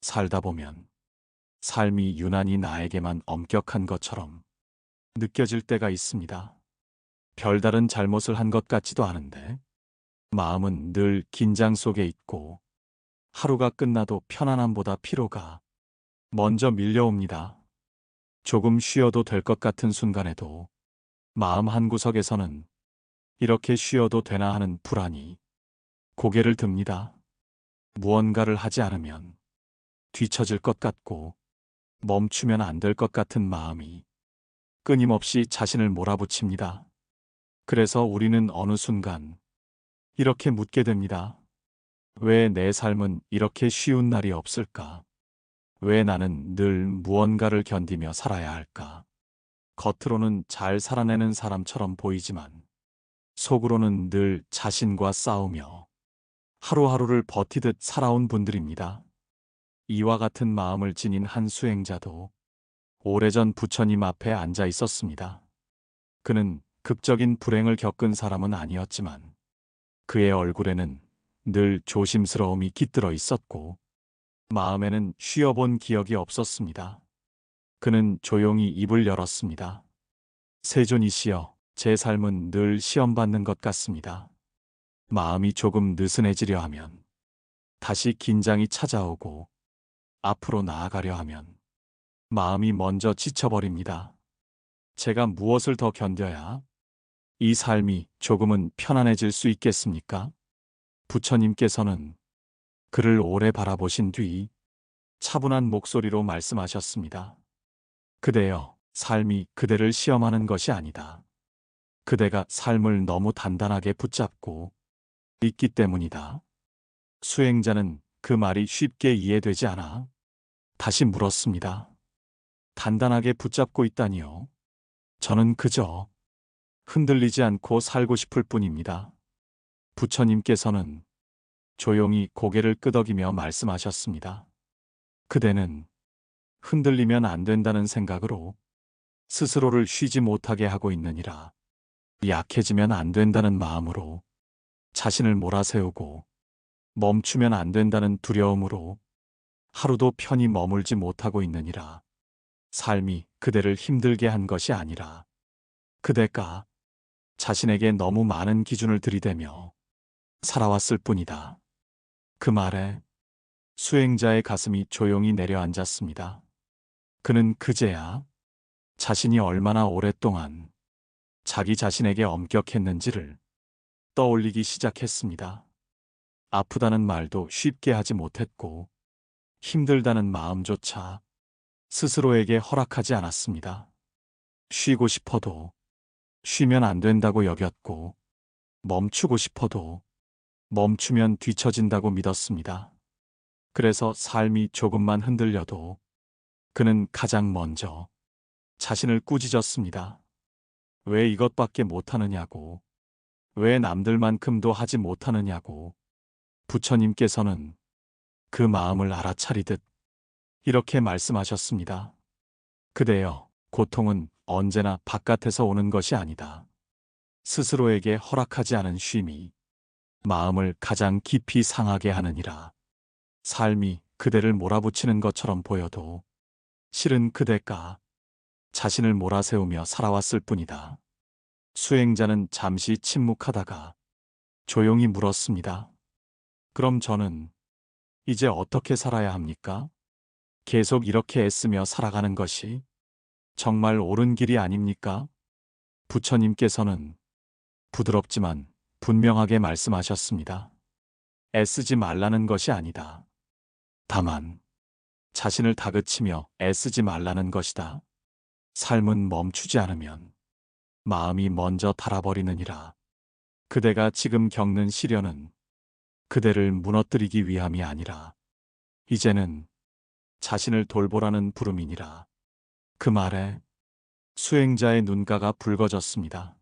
살다 보면 삶이 유난히 나에게만 엄격한 것처럼 느껴질 때가 있습니다. 별다른 잘못을 한 것 같지도 않은데 마음은 늘 긴장 속에 있고 하루가 끝나도 편안함보다 피로가 먼저 밀려옵니다. 조금 쉬어도 될 것 같은 순간에도 마음 한구석에서는 이렇게 쉬어도 되나 하는 불안이 고개를 듭니다. 무언가를 하지 않으면 뒤처질 것 같고 멈추면 안 될 것 같은 마음이 끊임없이 자신을 몰아붙입니다. 그래서 우리는 어느 순간 이렇게 묻게 됩니다. 왜 내 삶은 이렇게 쉬운 날이 없을까? 왜 나는 늘 무언가를 견디며 살아야 할까? 겉으로는 잘 살아내는 사람처럼 보이지만 속으로는 늘 자신과 싸우며 하루하루를 버티듯 살아온 분들입니다. 이와 같은 마음을 지닌 한 수행자도 오래전 부처님 앞에 앉아 있었습니다. 그는 극적인 불행을 겪은 사람은 아니었지만 그의 얼굴에는 늘 조심스러움이 깃들어 있었고 마음에는 쉬어본 기억이 없었습니다. 그는 조용히 입을 열었습니다. 세존이시여, 제 삶은 늘 시험받는 것 같습니다. 마음이 조금 느슨해지려 하면 다시 긴장이 찾아오고 앞으로 나아가려 하면 마음이 먼저 지쳐버립니다. 제가 무엇을 더 견뎌야 이 삶이 조금은 편안해질 수 있겠습니까? 부처님께서는 그를 오래 바라보신 뒤 차분한 목소리로 말씀하셨습니다. 그대여, 삶이 그대를 시험하는 것이 아니다. 그대가 삶을 너무 단단하게 붙잡고 있기 때문이다. 수행자는 그 말이 쉽게 이해되지 않아 다시 물었습니다. 단단하게 붙잡고 있다니요? 저는 그저 흔들리지 않고 살고 싶을 뿐입니다. 부처님께서는 조용히 고개를 끄덕이며 말씀하셨습니다. 그대는 흔들리면 안 된다는 생각으로 스스로를 쉬지 못하게 하고 있느니라. 약해지면 안 된다는 마음으로 자신을 몰아세우고 멈추면 안 된다는 두려움으로 하루도 편히 머물지 못하고 있느니라. 삶이 그대를 힘들게 한 것이 아니라 그대가 자신에게 너무 많은 기준을 들이대며 살아왔을 뿐이다. 그 말에 수행자의 가슴이 조용히 내려앉았습니다. 그는 그제야 자신이 얼마나 오랫동안 자기 자신에게 엄격했는지를 떠올리기 시작했습니다. 아프다는 말도 쉽게 하지 못했고 힘들다는 마음조차 스스로에게 허락하지 않았습니다. 쉬고 싶어도 쉬면 안 된다고 여겼고 멈추고 싶어도 멈추면 뒤처진다고 믿었습니다. 그래서 삶이 조금만 흔들려도 그는 가장 먼저 자신을 꾸짖었습니다. 왜 이것밖에 못하느냐고, 왜 남들만큼도 하지 못하느냐고. 부처님께서는 그 마음을 알아차리듯 이렇게 말씀하셨습니다. 그대여, 고통은 언제나 바깥에서 오는 것이 아니다. 스스로에게 허락하지 않은 쉼이 마음을 가장 깊이 상하게 하느니라. 삶이 그대를 몰아붙이는 것처럼 보여도 실은 그대가 자신을 몰아세우며 살아왔을 뿐이다. 수행자는 잠시 침묵하다가 조용히 물었습니다. 그럼 저는 이제 어떻게 살아야 합니까? 계속 이렇게 애쓰며 살아가는 것이 정말 옳은 길이 아닙니까? 부처님께서는 부드럽지만 분명하게 말씀하셨습니다. 애쓰지 말라는 것이 아니다. 다만 자신을 다그치며 애쓰지 말라는 것이다. 삶은 멈추지 않으면 마음이 먼저 닳아버리느니라. 그대가 지금 겪는 시련은 그대를 무너뜨리기 위함이 아니라 이제는 자신을 돌보라는 부름이니라. 그 말에 수행자의 눈가가 붉어졌습니다.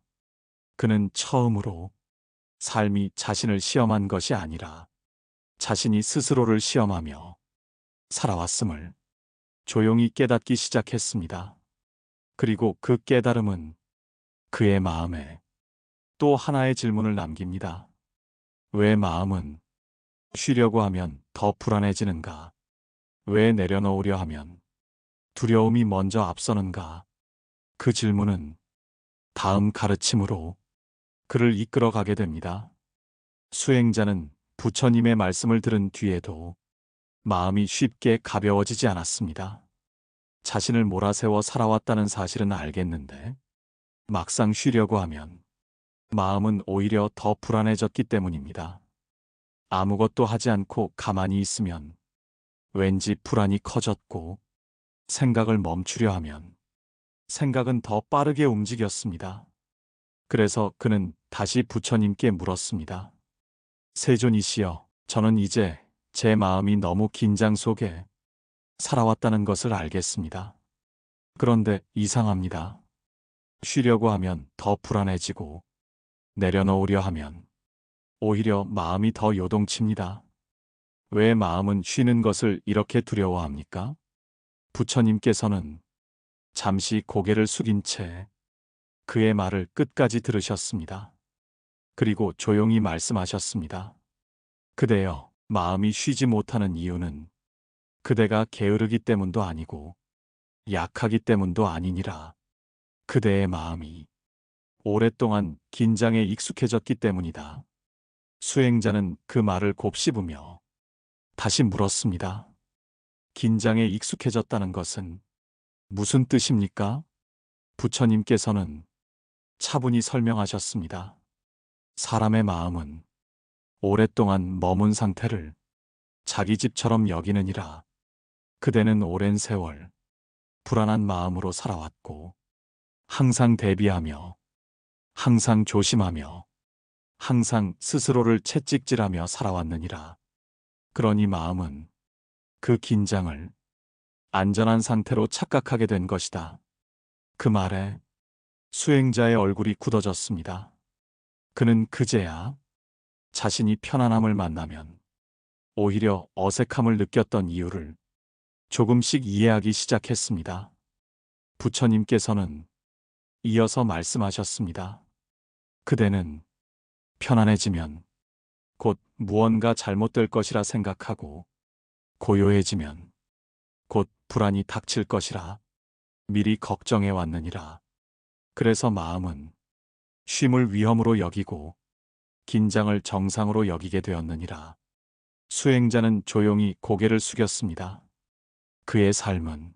그는 처음으로 삶이 자신을 시험한 것이 아니라 자신이 스스로를 시험하며 살아왔음을 조용히 깨닫기 시작했습니다. 그리고 그 깨달음은 그의 마음에 또 하나의 질문을 남깁니다. 왜 마음은 쉬려고 하면 더 불안해지는가? 왜 내려놓으려 하면 두려움이 먼저 앞서는가? 그 질문은 다음 가르침으로 그를 이끌어가게 됩니다. 수행자는 부처님의 말씀을 들은 뒤에도 마음이 쉽게 가벼워지지 않았습니다. 자신을 몰아세워 살아왔다는 사실은 알겠는데 막상 쉬려고 하면 마음은 오히려 더 불안해졌기 때문입니다. 아무것도 하지 않고 가만히 있으면 왠지 불안이 커졌고 생각을 멈추려 하면 생각은 더 빠르게 움직였습니다. 그래서 그는 다시 부처님께 물었습니다. 세존이시여, 저는 이제 제 마음이 너무 긴장 속에 살아왔다는 것을 알겠습니다. 그런데 이상합니다. 쉬려고 하면 더 불안해지고 내려놓으려 하면 오히려 마음이 더 요동칩니다. 왜 마음은 쉬는 것을 이렇게 두려워합니까? 부처님께서는 잠시 고개를 숙인 채 그의 말을 끝까지 들으셨습니다. 그리고 조용히 말씀하셨습니다. 그대여, 마음이 쉬지 못하는 이유는 그대가 게으르기 때문도 아니고 약하기 때문도 아니니라. 그대의 마음이 오랫동안 긴장에 익숙해졌기 때문이다. 수행자는 그 말을 곱씹으며 다시 물었습니다. 긴장에 익숙해졌다는 것은 무슨 뜻입니까? 부처님께서는 차분히 설명하셨습니다. 사람의 마음은 오랫동안 머문 상태를 자기 집처럼 여기느니라. 그대는 오랜 세월 불안한 마음으로 살아왔고 항상 대비하며 항상 조심하며 항상 스스로를 채찍질하며 살아왔느니라. 그러니 마음은 그 긴장을 안전한 상태로 착각하게 된 것이다. 그 말에 수행자의 얼굴이 굳어졌습니다. 그는 그제야 자신이 편안함을 만나면 오히려 어색함을 느꼈던 이유를 조금씩 이해하기 시작했습니다. 부처님께서는 이어서 말씀하셨습니다. 그대는 편안해지면 곧 무언가 잘못될 것이라 생각하고 고요해지면 곧 불안이 닥칠 것이라 미리 걱정해 왔느니라. 그래서 마음은 쉼을 위험으로 여기고 긴장을 정상으로 여기게 되었느니라. 수행자는 조용히 고개를 숙였습니다. 그의 삶은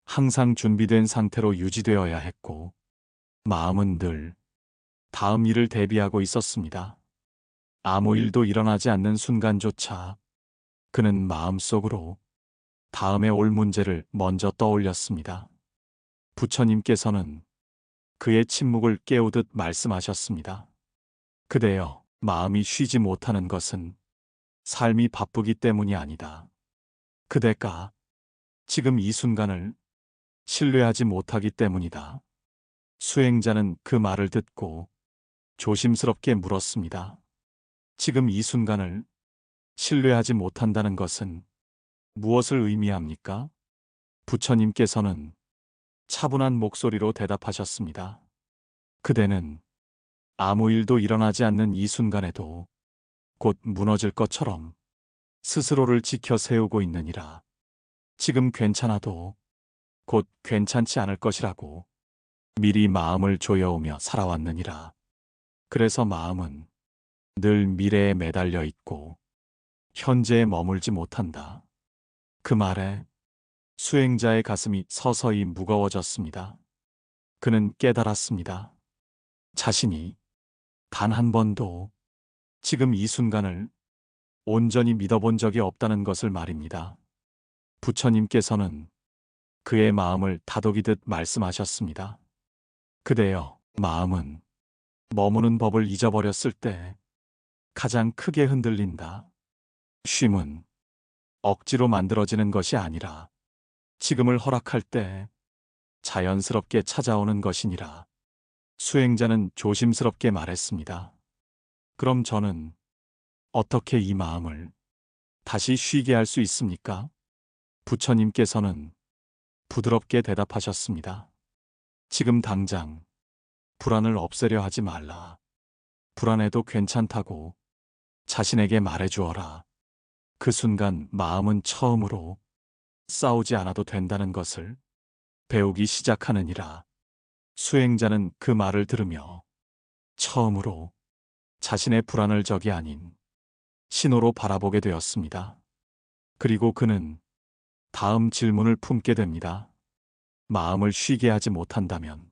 항상 준비된 상태로 유지되어야 했고 마음은 늘 다음 일을 대비하고 있었습니다. 아무 일도 일어나지 않는 순간조차 그는 마음속으로 다음에 올 문제를 먼저 떠올렸습니다. 부처님께서는 그의 침묵을 깨우듯 말씀하셨습니다. 그대여, 마음이 쉬지 못하는 것은 삶이 바쁘기 때문이 아니다. 그대가 지금 이 순간을 신뢰하지 못하기 때문이다. 수행자는 그 말을 듣고 조심스럽게 물었습니다. 지금 이 순간을 신뢰하지 못한다는 것은 무엇을 의미합니까? 부처님께서는 차분한 목소리로 대답하셨습니다. 그대는 아무 일도 일어나지 않는 이 순간에도 곧 무너질 것처럼 스스로를 지켜 세우고 있느니라. 지금 괜찮아도 곧 괜찮지 않을 것이라고 미리 마음을 조여오며 살아왔느니라. 그래서 마음은 늘 미래에 매달려 있고 현재에 머물지 못한다. 그 말에 수행자의 가슴이 서서히 무거워졌습니다. 그는 깨달았습니다. 자신이 단 한 번도 지금 이 순간을 온전히 믿어본 적이 없다는 것을 말입니다. 부처님께서는 그의 마음을 다독이듯 말씀하셨습니다. 그대여, 마음은 머무는 법을 잊어버렸을 때 가장 크게 흔들린다. 쉼은 억지로 만들어지는 것이 아니라 지금을 허락할 때 자연스럽게 찾아오는 것이니라. 수행자는 조심스럽게 말했습니다. 그럼 저는 어떻게 이 마음을 다시 쉬게 할 수 있습니까? 부처님께서는 부드럽게 대답하셨습니다. 지금 당장 불안을 없애려 하지 말라. 불안해도 괜찮다고 자신에게 말해주어라. 그 순간 마음은 처음으로 싸우지 않아도 된다는 것을 배우기 시작하느니라. 수행자는 그 말을 들으며 처음으로 자신의 불안을 적이 아닌 신호로 바라보게 되었습니다. 그리고 그는 다음 질문을 품게 됩니다. 마음을 쉬게 하지 못한다면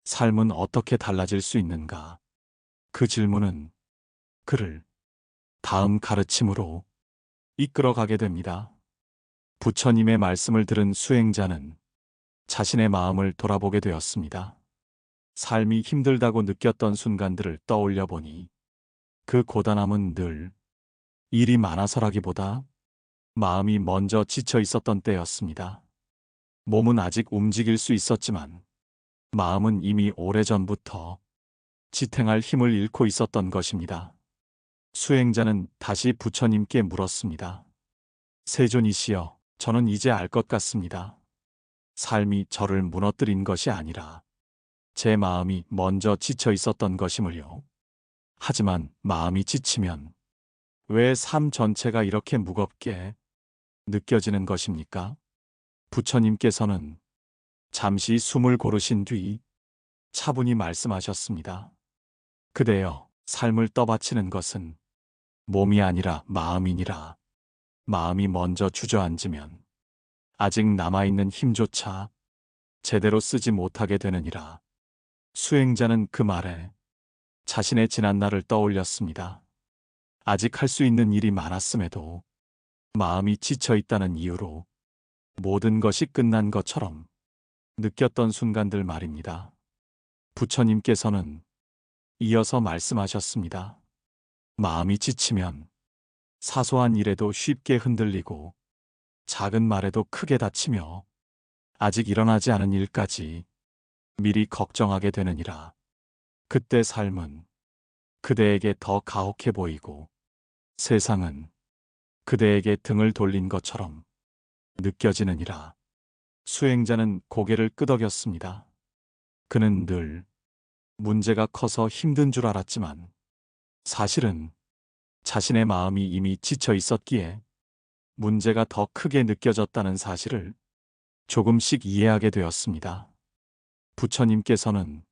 삶은 어떻게 달라질 수 있는가? 그 질문은 그를 다음 가르침으로 이끌어가게 됩니다. 부처님의 말씀을 들은 수행자는 자신의 마음을 돌아보게 되었습니다. 삶이 힘들다고 느꼈던 순간들을 떠올려 보니 그 고단함은 늘 일이 많아서라기보다 마음이 먼저 지쳐 있었던 때였습니다. 몸은 아직 움직일 수 있었지만 마음은 이미 오래전부터 지탱할 힘을 잃고 있었던 것입니다. 수행자는 다시 부처님께 물었습니다. 세존이시여, 저는 이제 알 것 같습니다. 삶이 저를 무너뜨린 것이 아니라 제 마음이 먼저 지쳐 있었던 것이므요. 하지만 마음이 지치면 왜 삶 전체가 이렇게 무겁게 느껴지는 것입니까? 부처님께서는 잠시 숨을 고르신 뒤 차분히 말씀하셨습니다. 그대여, 삶을 떠받치는 것은 몸이 아니라 마음이니라. 마음이 먼저 주저앉으면 아직 남아있는 힘조차 제대로 쓰지 못하게 되느니라. 수행자는 그 말에 자신의 지난날을 떠올렸습니다. 아직 할 수 있는 일이 많았음에도 마음이 지쳐 있다는 이유로 모든 것이 끝난 것처럼 느꼈던 순간들 말입니다. 부처님께서는 이어서 말씀하셨습니다. 마음이 지치면 사소한 일에도 쉽게 흔들리고 작은 말에도 크게 다치며 아직 일어나지 않은 일까지 미리 걱정하게 되느니라. 그때 삶은 그대에게 더 가혹해 보이고 세상은 그대에게 등을 돌린 것처럼 느껴지느니라. 수행자는 고개를 끄덕였습니다. 그는 늘 문제가 커서 힘든 줄 알았지만 사실은 자신의 마음이 이미 지쳐 있었기에 문제가 더 크게 느껴졌다는 사실을 조금씩 이해하게 되었습니다. 부처님께서는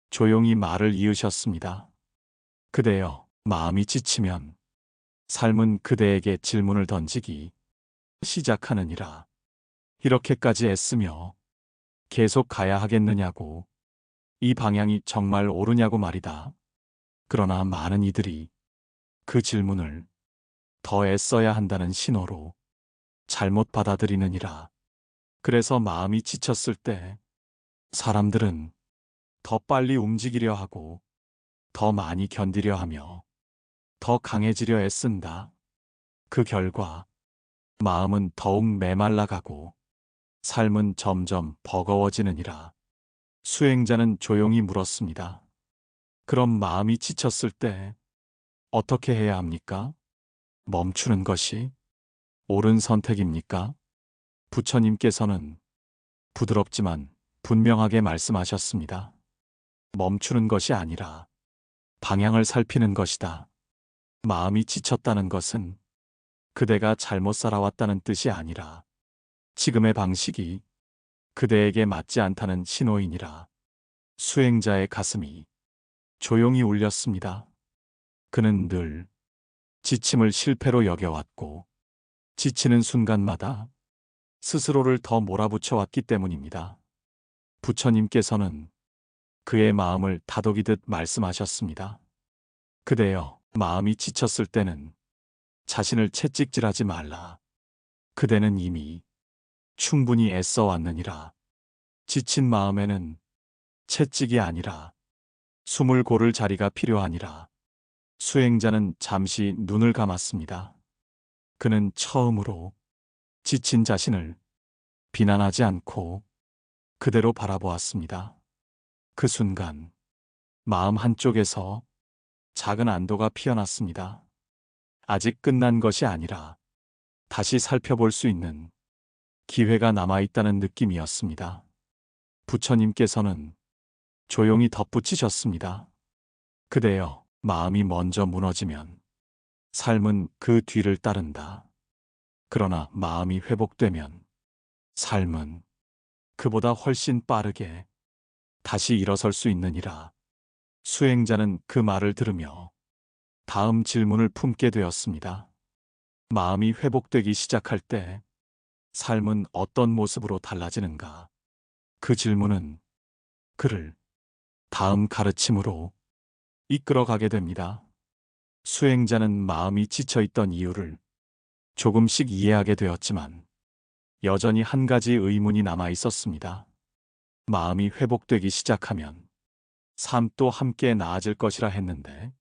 조용히 말을 이으셨습니다. 그대여, 마음이 지치면 삶은 그대에게 질문을 던지기 시작하느니라. 이렇게까지 애쓰며 계속 가야 하겠느냐고, 이 방향이 정말 옳으냐고 말이다. 그러나 많은 이들이 그 질문을 더 애써야 한다는 신호로 잘못 받아들이느니라. 그래서 마음이 지쳤을 때 사람들은 더 빨리 움직이려 하고 더 많이 견디려 하며 더 강해지려 애쓴다. 그 결과 마음은 더욱 메말라가고 삶은 점점 버거워지느니라. 수행자는 조용히 물었습니다. 그럼 마음이 지쳤을 때 어떻게 해야 합니까? 멈추는 것이 옳은 선택입니까? 부처님께서는 부드럽지만 분명하게 말씀하셨습니다. 멈추는 것이 아니라 방향을 살피는 것이다. 마음이 지쳤다는 것은 그대가 잘못 살아왔다는 뜻이 아니라 지금의 방식이 그대에게 맞지 않다는 신호이니라. 수행자의 가슴이 조용히 울렸습니다. 그는 늘 지침을 실패로 여겨왔고 지치는 순간마다 스스로를 더 몰아붙여 왔기 때문입니다. 부처님께서는 그의 마음을 다독이듯 말씀하셨습니다. 그대여, 마음이 지쳤을 때는 자신을 채찍질하지 말라. 그대는 이미 충분히 애써 왔느니라. 지친 마음에는 채찍이 아니라 숨을 고를 자리가 필요하니라. 수행자는 잠시 눈을 감았습니다. 그는 처음으로 지친 자신을 비난하지 않고 그대로 바라보았습니다. 그 순간 마음 한쪽에서 작은 안도가 피어났습니다. 아직 끝난 것이 아니라 다시 살펴볼 수 있는 기회가 남아있다는 느낌이었습니다. 부처님께서는 조용히 덧붙이셨습니다. 그대여, 마음이 먼저 무너지면 삶은 그 뒤를 따른다. 그러나 마음이 회복되면 삶은 그보다 훨씬 빠르게 다시 일어설 수 있느니라. 수행자는 그 말을 들으며 다음 질문을 품게 되었습니다. 마음이 회복되기 시작할 때 삶은 어떤 모습으로 달라지는가? 그 질문은 그를 다음 가르침으로 이끌어가게 됩니다. 수행자는 마음이 지쳐있던 이유를 조금씩 이해하게 되었지만 여전히 한 가지 의문이 남아 있었습니다. 마음이 회복되기 시작하면 삶도 함께 나아질 것이라 했는데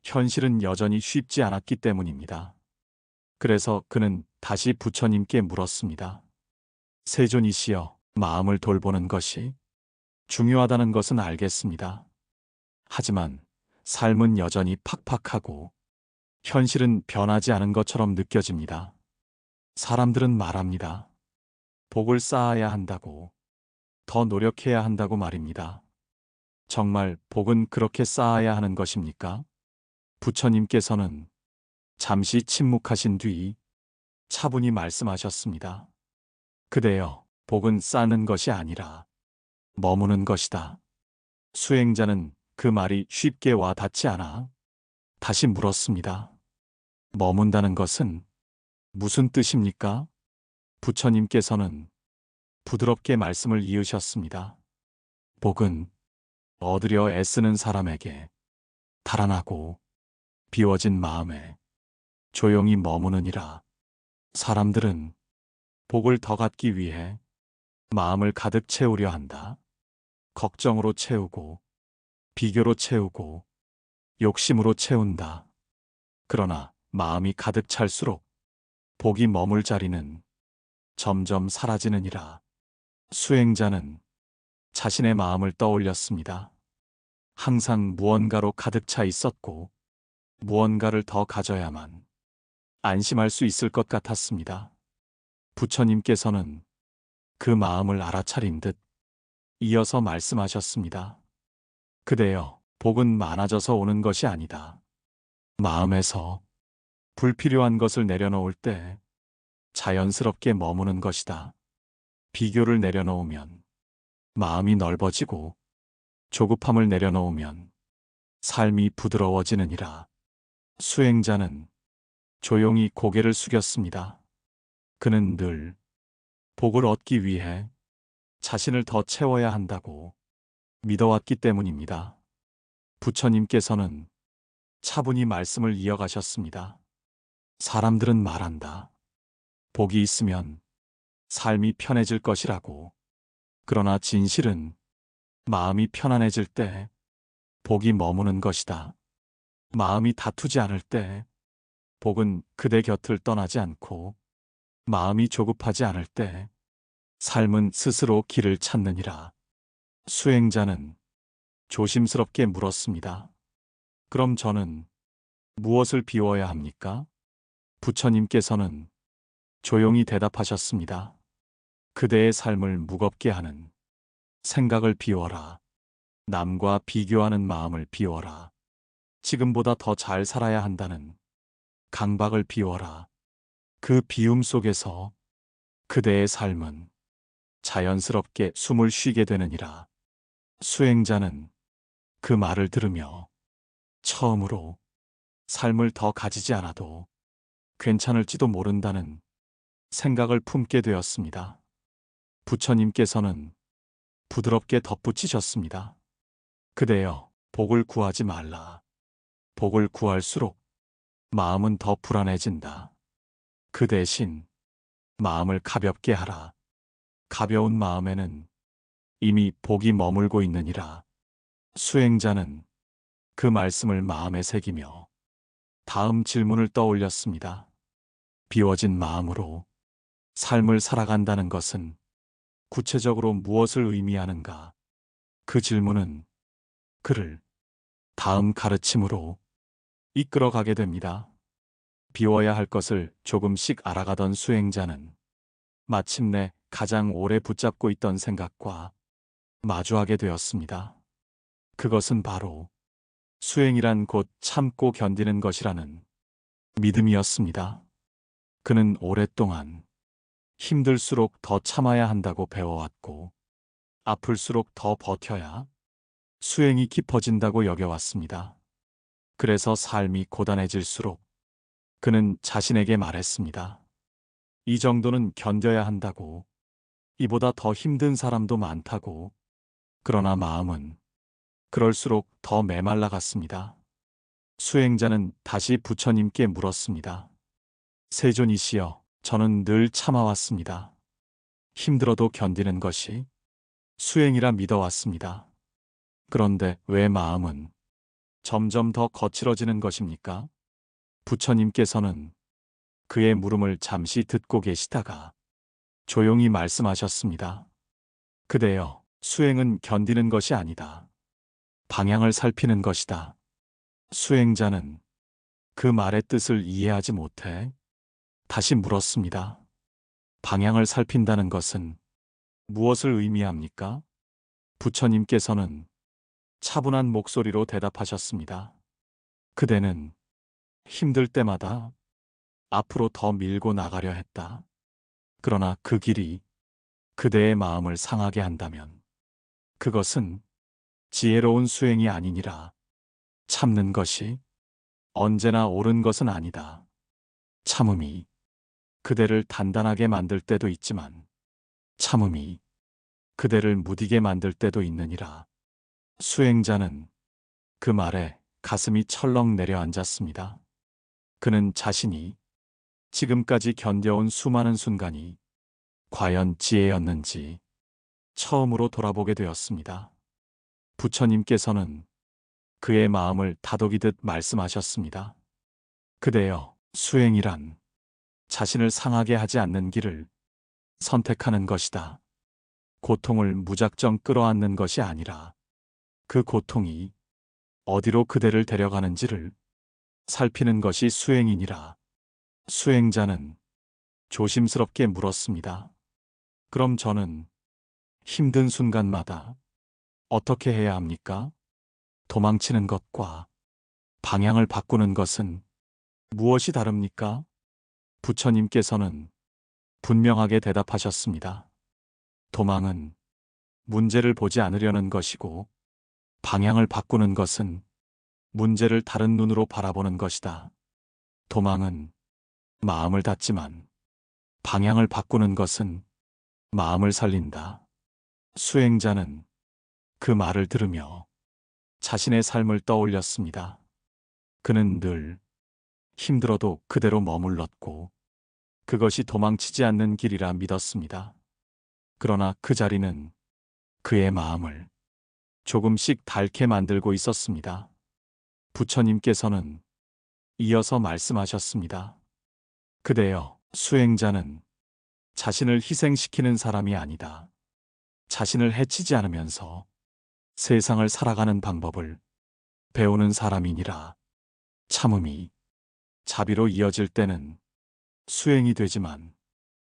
현실은 여전히 쉽지 않았기 때문입니다. 그래서 그는 다시 부처님께 물었습니다. 세존이시여, 마음을 돌보는 것이 중요하다는 것은 알겠습니다. 하지만 삶은 여전히 팍팍하고 현실은 변하지 않은 것처럼 느껴집니다. 사람들은 말합니다. 복을 쌓아야 한다고, 더 노력해야 한다고 말입니다. 정말 복은 그렇게 쌓아야 하는 것입니까? 부처님께서는 잠시 침묵하신 뒤 차분히 말씀하셨습니다. 그대여, 복은 쌓는 것이 아니라 머무는 것이다. 수행자는 그 말이 쉽게 와 닿지 않아 다시 물었습니다. 머문다는 것은 무슨 뜻입니까? 부처님께서는 부드럽게 말씀을 이으셨습니다. 복은 얻으려 애쓰는 사람에게 달아나고 비워진 마음에 조용히 머무느니라. 사람들은 복을 더 갖기 위해 마음을 가득 채우려 한다. 걱정으로 채우고 비교로 채우고 욕심으로 채운다. 그러나 마음이 가득 찰수록 복이 머물 자리는 점점 사라지느니라. 수행자는 자신의 마음을 떠올렸습니다. 항상 무언가로 가득 차 있었고 무언가를 더 가져야만 안심할 수 있을 것 같았습니다. 부처님께서는 그 마음을 알아차린 듯 이어서 말씀하셨습니다. 그대여, 복은 많아져서 오는 것이 아니다. 마음에서 불필요한 것을 내려놓을 때 자연스럽게 머무는 것이다. 비교를 내려놓으면 마음이 넓어지고 조급함을 내려놓으면 삶이 부드러워지느니라. 수행자는 조용히 고개를 숙였습니다. 그는 늘 복을 얻기 위해 자신을 더 채워야 한다고 믿어왔기 때문입니다. 부처님께서는 차분히 말씀을 이어가셨습니다. 사람들은 말한다. 복이 있으면 삶이 편해질 것이라고. 그러나 진실은 마음이 편안해질 때 복이 머무는 것이다. 마음이 다투지 않을 때 복은 그대 곁을 떠나지 않고 마음이 조급하지 않을 때 삶은 스스로 길을 찾느니라. 수행자는 조심스럽게 물었습니다. 그럼 저는 무엇을 비워야 합니까? 부처님께서는 조용히 대답하셨습니다. 그대의 삶을 무겁게 하는 생각을 비워라. 남과 비교하는 마음을 비워라. 지금보다 더 잘 살아야 한다는 강박을 비워라. 그 비움 속에서 그대의 삶은 자연스럽게 숨을 쉬게 되느니라. 수행자는 그 말을 들으며 처음으로 삶을 더 가지지 않아도 괜찮을지도 모른다는 생각을 품게 되었습니다. 부처님께서는 부드럽게 덧붙이셨습니다. 그대여, 복을 구하지 말라. 복을 구할수록 마음은 더 불안해진다. 그 대신 마음을 가볍게 하라. 가벼운 마음에는 이미 복이 머물고 있느니라. 수행자는 그 말씀을 마음에 새기며 다음 질문을 떠올렸습니다. 비워진 마음으로 삶을 살아간다는 것은 구체적으로 무엇을 의미하는가? 그 질문은 그를 다음 가르침으로 이끌어가게 됩니다. 비워야 할 것을 조금씩 알아가던 수행자는 마침내 가장 오래 붙잡고 있던 생각과 마주하게 되었습니다. 그것은 바로 수행이란 곧 참고 견디는 것이라는 믿음이었습니다. 그는 오랫동안 힘들수록 더 참아야 한다고 배워왔고, 아플수록 더 버텨야 수행이 깊어진다고 여겨왔습니다. 그래서 삶이 고단해질수록 그는 자신에게 말했습니다. 이 정도는 견뎌야 한다고, 이보다 더 힘든 사람도 많다고. 그러나 마음은 그럴수록 더 메말라갔습니다. 수행자는 다시 부처님께 물었습니다. 세존이시여, 저는 늘 참아왔습니다. 힘들어도 견디는 것이 수행이라 믿어왔습니다. 그런데 왜 마음은 점점 더 거칠어지는 것입니까? 부처님께서는 그의 물음을 잠시 듣고 계시다가 조용히 말씀하셨습니다. 그대여, 수행은 견디는 것이 아니다. 방향을 살피는 것이다. 수행자는 그 말의 뜻을 이해하지 못해 다시 물었습니다. 방향을 살핀다는 것은 무엇을 의미합니까? 부처님께서는 차분한 목소리로 대답하셨습니다. 그대는 힘들 때마다 앞으로 더 밀고 나가려 했다. 그러나 그 길이 그대의 마음을 상하게 한다면 그것은 지혜로운 수행이 아니니라. 참는 것이 언제나 옳은 것은 아니다. 참음이 그대를 단단하게 만들 때도 있지만 참음이 그대를 무디게 만들 때도 있느니라. 수행자는 그 말에 가슴이 철렁 내려앉았습니다. 그는 자신이 지금까지 견뎌온 수많은 순간이 과연 지혜였는지 처음으로 돌아보게 되었습니다. 부처님께서는 그의 마음을 다독이듯 말씀하셨습니다. 그대여, 수행이란 자신을 상하게 하지 않는 길을 선택하는 것이다. 고통을 무작정 끌어안는 것이 아니라 그 고통이 어디로 그대를 데려가는지를 살피는 것이 수행이니라. 수행자는 조심스럽게 물었습니다. 그럼 저는 힘든 순간마다 어떻게 해야 합니까? 도망치는 것과 방향을 바꾸는 것은 무엇이 다릅니까? 부처님께서는 분명하게 대답하셨습니다. 도망은 문제를 보지 않으려는 것이고, 방향을 바꾸는 것은 문제를 다른 눈으로 바라보는 것이다. 도망은 마음을 닫지만 방향을 바꾸는 것은 마음을 살린다. 수행자는 그 말을 들으며 자신의 삶을 떠올렸습니다. 그는 늘 힘들어도 그대로 머물렀고 그것이 도망치지 않는 길이라 믿었습니다. 그러나 그 자리는 그의 마음을 조금씩 닳게 만들고 있었습니다. 부처님께서는 이어서 말씀하셨습니다. 그대여, 수행자는 자신을 희생시키는 사람이 아니다. 자신을 해치지 않으면서 세상을 살아가는 방법을 배우는 사람이니라. 참음이 자비로 이어질 때는 수행이 되지만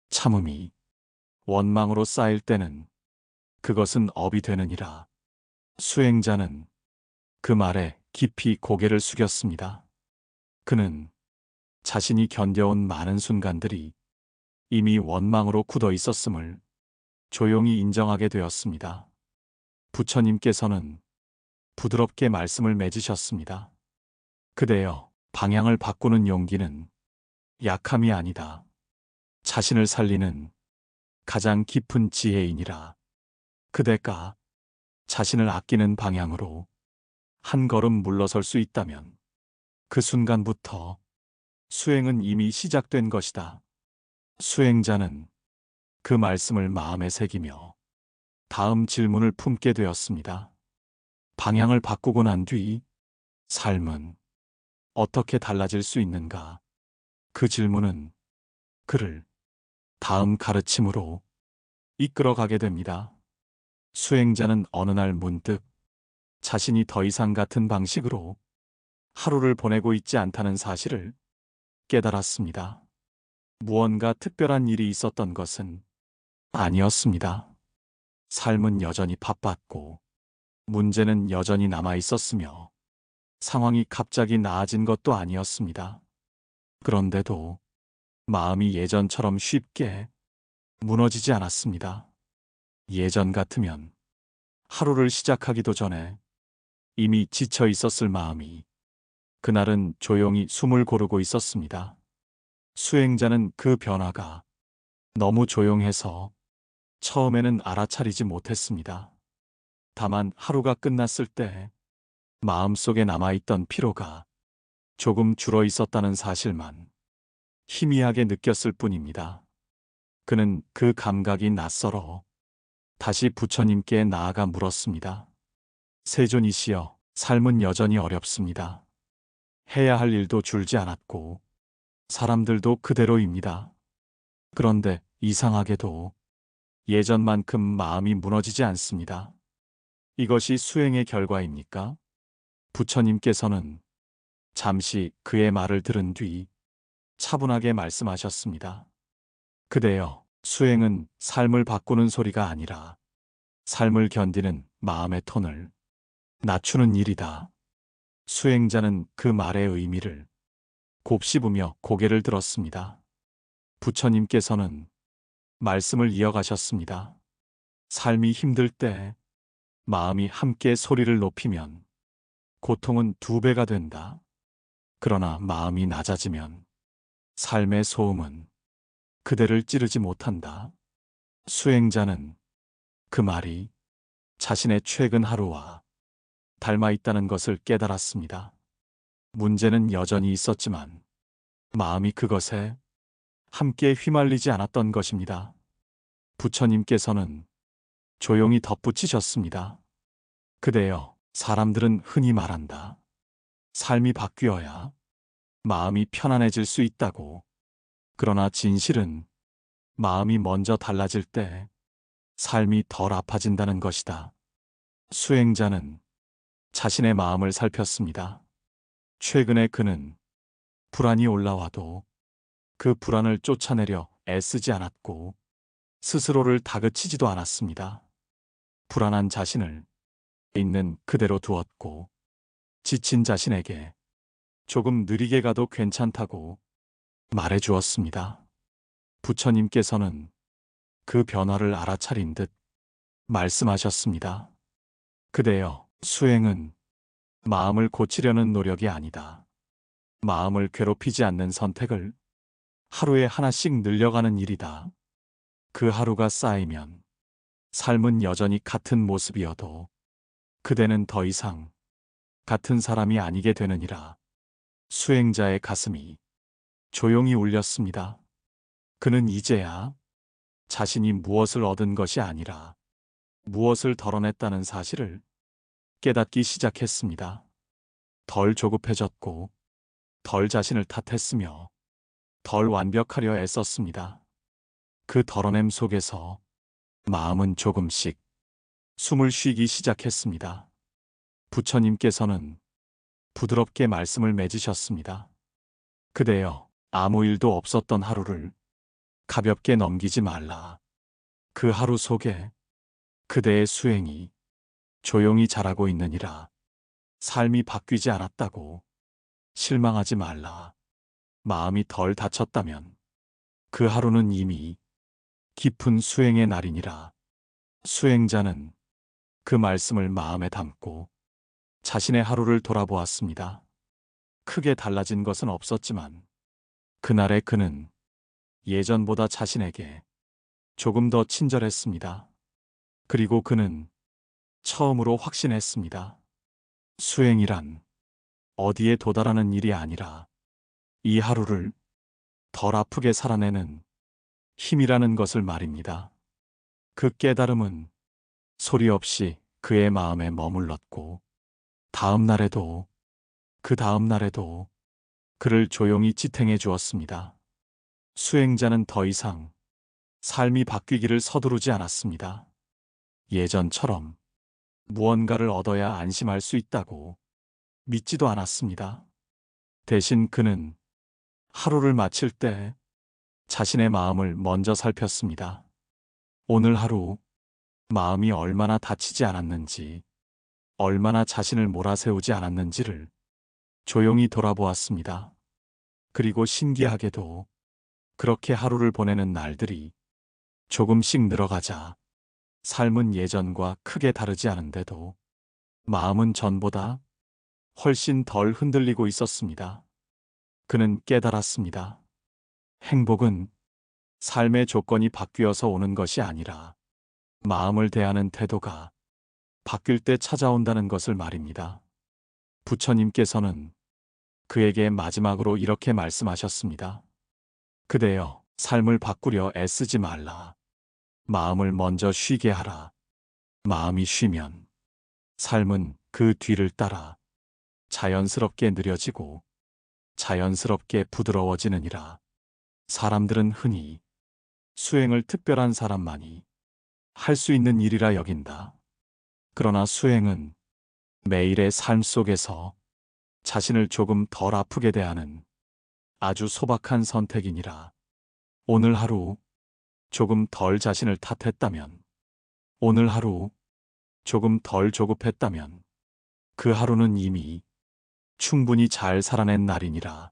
참음이 원망으로 쌓일 때는 그것은 업이 되느니라. 수행자는 그 말에 깊이 고개를 숙였습니다. 그는 자신이 견뎌온 많은 순간들이 이미 원망으로 굳어 있었음을 조용히 인정하게 되었습니다. 부처님께서는 부드럽게 말씀을 맺으셨습니다. 그대여, 방향을 바꾸는 용기는 약함이 아니다. 자신을 살리는 가장 깊은 지혜이니라. 그대가 자신을 아끼는 방향으로 한 걸음 물러설 수 있다면 그 순간부터 수행은 이미 시작된 것이다. 수행자는 그 말씀을 마음에 새기며 다음 질문을 품게 되었습니다. 방향을 바꾸고 난 뒤 삶은 어떻게 달라질 수 있는가? 그 질문은 그를 다음 가르침으로 이끌어가게 됩니다. 수행자는 어느 날 문득 자신이 더 이상 같은 방식으로 하루를 보내고 있지 않다는 사실을 깨달았습니다. 무언가 특별한 일이 있었던 것은 아니었습니다. 삶은 여전히 바빴고 문제는 여전히 남아 있었으며 상황이 갑자기 나아진 것도 아니었습니다. 그런데도 마음이 예전처럼 쉽게 무너지지 않았습니다. 예전 같으면 하루를 시작하기도 전에 이미 지쳐 있었을 마음이 그날은 조용히 숨을 고르고 있었습니다. 수행자는 그 변화가 너무 조용해서 처음에는 알아차리지 못했습니다. 다만 하루가 끝났을 때 마음속에 남아있던 피로가 조금 줄어 있었다는 사실만 희미하게 느꼈을 뿐입니다. 그는 그 감각이 낯설어 다시 부처님께 나아가 물었습니다. 세존이시여, 삶은 여전히 어렵습니다. 해야 할 일도 줄지 않았고 사람들도 그대로입니다. 그런데 이상하게도 예전만큼 마음이 무너지지 않습니다. 이것이 수행의 결과입니까? 부처님께서는 잠시 그의 말을 들은 뒤 차분하게 말씀하셨습니다. 그대여, 수행은 삶을 바꾸는 소리가 아니라 삶을 견디는 마음의 톤을 낮추는 일이다. 수행자는 그 말의 의미를 곱씹으며 고개를 들었습니다. 부처님께서는 말씀을 이어가셨습니다. 삶이 힘들 때 마음이 함께 소리를 높이면 고통은 2배가 된다. 그러나 마음이 낮아지면 삶의 소음은 그대를 찌르지 못한다. 수행자는 그 말이 자신의 최근 하루와 닮아 있다는 것을 깨달았습니다. 문제는 여전히 있었지만 마음이 그것에 함께 휘말리지 않았던 것입니다. 부처님께서는 조용히 덧붙이셨습니다. 그대여, 사람들은 흔히 말한다. 삶이 바뀌어야 마음이 편안해질 수 있다고. 그러나 진실은 마음이 먼저 달라질 때 삶이 덜 아파진다는 것이다. 수행자는 자신의 마음을 살폈습니다. 최근에 그는 불안이 올라와도 그 불안을 쫓아내려 애쓰지 않았고 스스로를 다그치지도 않았습니다. 불안한 자신을 있는 그대로 두었고 지친 자신에게 조금 느리게 가도 괜찮다고 말해 주었습니다. 부처님께서는 그 변화를 알아차린 듯 말씀하셨습니다. 그대여, 수행은 마음을 고치려는 노력이 아니다. 마음을 괴롭히지 않는 선택을 하루에 하나씩 늘려가는 일이다. 그 하루가 쌓이면 삶은 여전히 같은 모습이어도 그대는 더 이상 같은 사람이 아니게 되느니라. 수행자의 가슴이 조용히 울렸습니다. 그는 이제야 자신이 무엇을 얻은 것이 아니라 무엇을 덜어냈다는 사실을 깨닫기 시작했습니다. 덜 조급해졌고 덜 자신을 탓했으며 덜 완벽하려 애썼습니다. 그 덜어냄 속에서 마음은 조금씩 숨을 쉬기 시작했습니다. 부처님께서는 부드럽게 말씀을 맺으셨습니다. 그대여, 아무 일도 없었던 하루를 가볍게 넘기지 말라. 그 하루 속에 그대의 수행이 조용히 자라고 있느니라. 삶이 바뀌지 않았다고 실망하지 말라. 마음이 덜 다쳤다면 그 하루는 이미 깊은 수행의 날이니라. 수행자는 그 말씀을 마음에 담고 자신의 하루를 돌아보았습니다. 크게 달라진 것은 없었지만 그날의 그는 예전보다 자신에게 조금 더 친절했습니다. 그리고 그는 처음으로 확신했습니다. 수행이란 어디에 도달하는 일이 아니라 이 하루를 덜 아프게 살아내는 힘이라는 것을 말입니다. 그 깨달음은 소리 없이 그의 마음에 머물렀고 다음 날에도 그 다음 날에도 그를 조용히 지탱해 주었습니다. 수행자는 더 이상 삶이 바뀌기를 서두르지 않았습니다. 예전처럼 무언가를 얻어야 안심할 수 있다고 믿지도 않았습니다. 대신 그는 하루를 마칠 때 자신의 마음을 먼저 살폈습니다. 오늘 하루 마음이 얼마나 다치지 않았는지, 얼마나 자신을 몰아세우지 않았는지를 조용히 돌아보았습니다. 그리고 신기하게도 그렇게 하루를 보내는 날들이 조금씩 늘어가자 삶은 예전과 크게 다르지 않은데도 마음은 전보다 훨씬 덜 흔들리고 있었습니다. 그는 깨달았습니다. 행복은 삶의 조건이 바뀌어서 오는 것이 아니라 마음을 대하는 태도가 바뀔 때 찾아온다는 것을 말입니다. 부처님께서는 그에게 마지막으로 이렇게 말씀하셨습니다. 그대여, 삶을 바꾸려 애쓰지 말라. 마음을 먼저 쉬게 하라. 마음이 쉬면 삶은 그 뒤를 따라 자연스럽게 느려지고 자연스럽게 부드러워지느니라. 사람들은 흔히 수행을 특별한 사람만이 할 수 있는 일이라 여긴다. 그러나 수행은 매일의 삶 속에서 자신을 조금 덜 아프게 대하는 아주 소박한 선택이니라. 오늘 하루 조금 덜 자신을 탓했다면, 오늘 하루 조금 덜 조급했다면 그 하루는 이미 충분히 잘 살아낸 날이니라.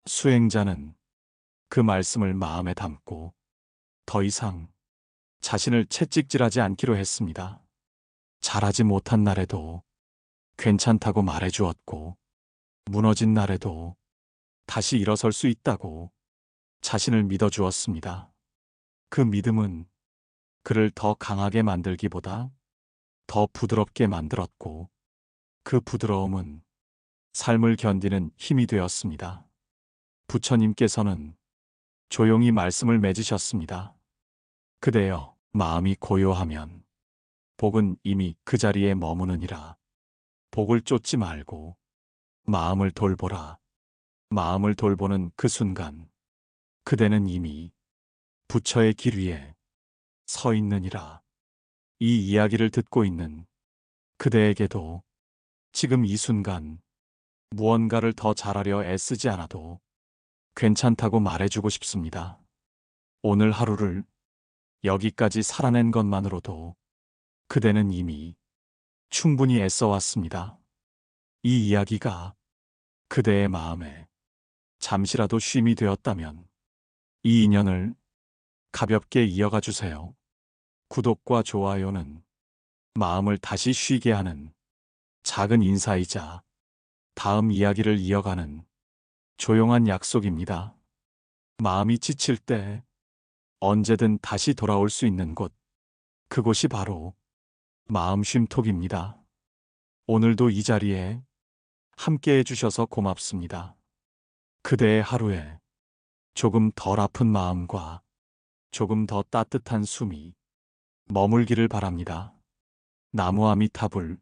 수행자는 그 말씀을 마음에 담고 더 이상 자신을 채찍질하지 않기로 했습니다. 잘하지 못한 날에도 괜찮다고 말해주었고, 무너진 날에도 다시 일어설 수 있다고 자신을 믿어주었습니다. 그 믿음은 그를 더 강하게 만들기보다 더 부드럽게 만들었고, 그 부드러움은 삶을 견디는 힘이 되었습니다. 부처님께서는 조용히 말씀을 맺으셨습니다. 그대여, 마음이 고요하면 복은 이미 그 자리에 머무느니라. 복을 쫓지 말고 마음을 돌보라. 마음을 돌보는 그 순간 그대는 이미 부처의 길 위에 서 있느니라. 이 이야기를 듣고 있는 그대에게도 지금 이 순간 무언가를 더 잘하려 애쓰지 않아도 괜찮다고 말해주고 싶습니다. 오늘 하루를 여기까지 살아낸 것만으로도 그대는 이미 충분히 애써왔습니다. 이 이야기가 그대의 마음에 잠시라도 쉼이 되었다면 이 인연을 가볍게 이어가 주세요. 구독과 좋아요는 마음을 다시 쉬게 하는 작은 인사이자 다음 이야기를 이어가는 조용한 약속입니다. 마음이 지칠 때 언제든 다시 돌아올 수 있는 곳, 그곳이 바로 마음 쉼톡입니다. 오늘도 이 자리에 함께 해주셔서 고맙습니다. 그대의 하루에 조금 덜 아픈 마음과 조금 더 따뜻한 숨이 머물기를 바랍니다. 나무 아미타불